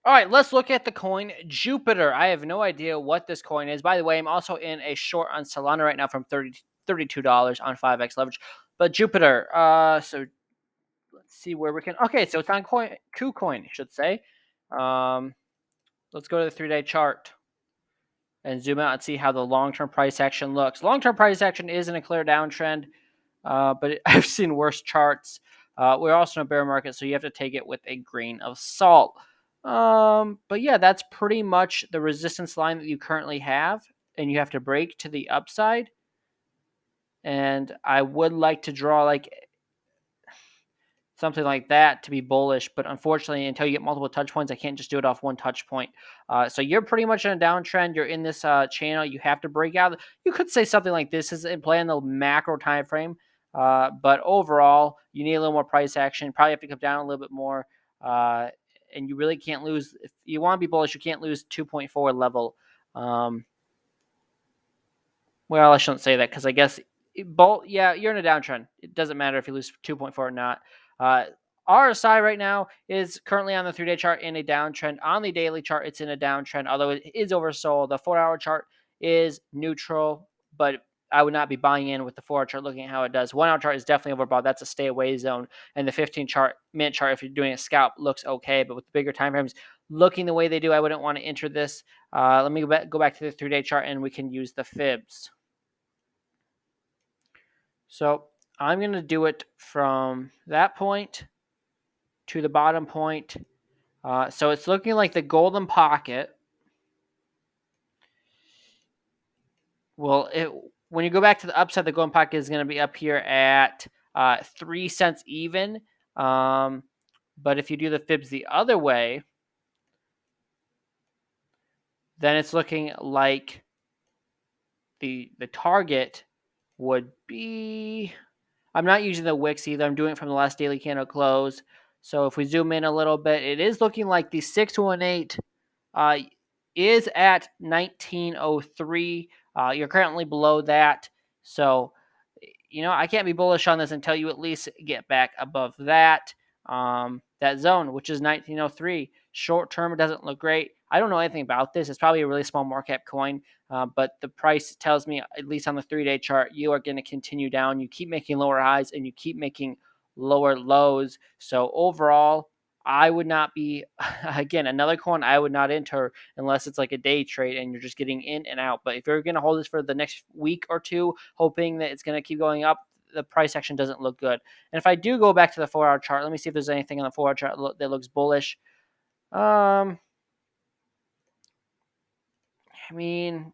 All right, let's look at the coin Jupiter. I have no idea what this coin is. By the way, I'm also in a short on Solana right now from $32 on 5x leverage. But Jupiter, so let's see where we can. Okay, so it's on KuCoin, I should say. Let's go to the 3-day chart and zoom out and see how the long-term price action looks. Long-term price action is in a clear downtrend, but I've seen worse charts. We're also in a bear market, so you have to take it with a grain of salt. But yeah, that's pretty much the resistance line that you currently have, and you have to break to the upside. And I would like to draw like something like that to be bullish, but unfortunately, until you get multiple touch points, I can't just do it off one touch point. So you're pretty much in a downtrend. You're in this channel. You have to break out. You could say something like this is in play in the macro time frame, but overall, you need a little more price action. Probably have to come down a little bit more, and you really can't lose. If you want to be bullish, you can't lose 2.4 level. Well, I shouldn't say that because I guess yeah, you're in a downtrend. It doesn't matter if you lose 2.4 or not. Uh, RSI right now is currently on the 3-day chart in a downtrend. On the daily chart, it's in a downtrend, although it is oversold. The 4-hour chart is neutral, but I would not be buying in with the 4-hour chart looking at how it does. 1-hour chart is definitely overbought. That's a stay away zone. And the 15-minute chart, if you're doing a scalp, looks okay. But with the bigger time frames looking the way they do, I wouldn't want to enter this. Let me go back to the 3-day chart, and we can use the fibs. So I'm going to do it from that point to the bottom point. So it's looking like the golden pocket. Well, when you go back to the upside, the golden pocket is going to be up here at 3 cents even. But if you do the fibs the other way, then it's looking like the target would be. I'm not using the wicks either. I'm doing it from the last daily candle close. So if we zoom in a little bit, it is looking like the 618 is at 1903. You're currently below that. So, I can't be bullish on this until you at least get back above that zone, which is 1903. Short term, it doesn't look great. I don't know anything about this. It's probably a really small market cap coin, but the price tells me, at least on the 3-day chart, you are going to continue down. You keep making lower highs and you keep making lower lows. So overall, I would not be, again, another coin I would not enter unless it's like a day trade and you're just getting in and out. But if you're going to hold this for the next week or two, hoping that it's going to keep going up, the price action doesn't look good. And if I do go back to the 4-hour chart, let me see if there's anything on the 4-hour chart that looks bullish. I mean,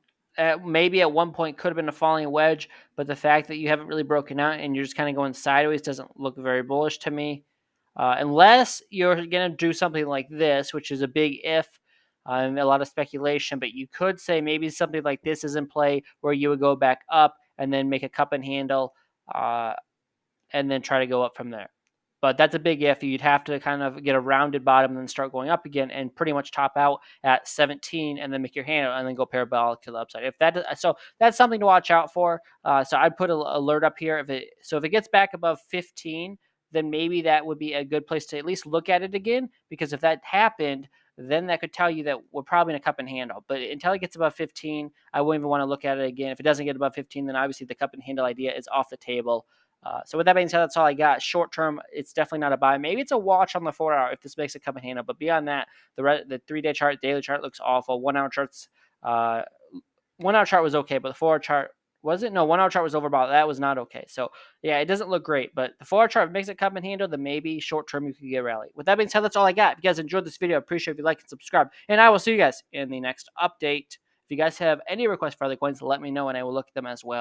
maybe at one point could have been a falling wedge, but the fact that you haven't really broken out and you're just kind of going sideways doesn't look very bullish to me. Unless you're going to do something like this, which is a big if and a lot of speculation, but you could say maybe something like this is in play where you would go back up and then make a cup and handle and then try to go up from there. But that's a big if. You'd have to kind of get a rounded bottom and then start going up again and pretty much top out at 17 and then make your handle and then go parabolic to the upside. So that's something to watch out for. So I'd put an alert up here. If it gets back above 15, then maybe that would be a good place to at least look at it again. Because if that happened, then that could tell you that we're probably in a cup and handle. But until it gets above 15, I wouldn't even want to look at it again. If it doesn't get above 15, then obviously the cup and handle idea is off the table. So with that being said, that's all I got. Short term, it's definitely not a buy. Maybe it's a watch on the 4-hour if this makes it come and handle. But beyond that, the 3-day chart, daily chart looks awful. 1-hour charts, 1-hour chart was okay, but the 4-hour chart was it? No, 1-hour chart was overbought. That was not okay. So yeah, it doesn't look great. But the 4-hour chart makes it come and handle. Then maybe short term you could get a rally. With that being said, that's all I got. If you guys enjoyed this video, I appreciate if you like and subscribe. And I will see you guys in the next update. If you guys have any requests for other coins, let me know and I will look at them as well.